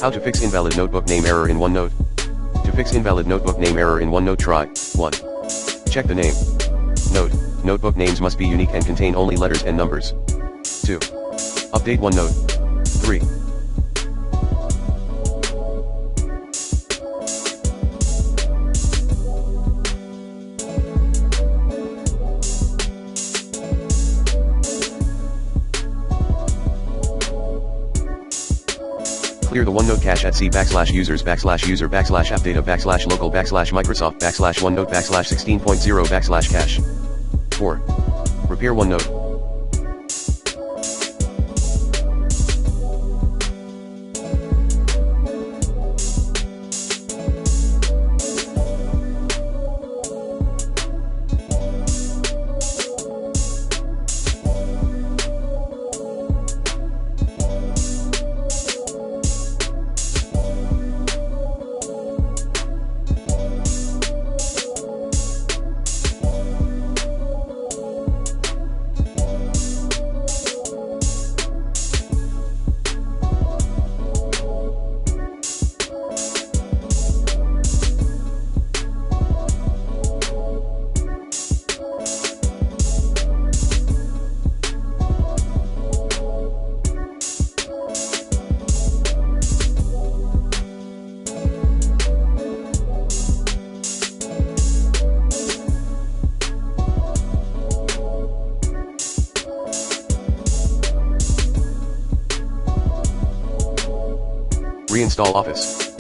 How to fix invalid notebook name error in OneNote. To fix invalid notebook name error in OneNote, try 1. Check the name. Note: notebook names must be unique and contain only letters and numbers. 2. Update OneNote. 3. Clear the OneNote cache at c/users/appdata/local/Microsoft/Microsoft/OneNote/16.0/cache. 4. Repair OneNote. Reinstall Office.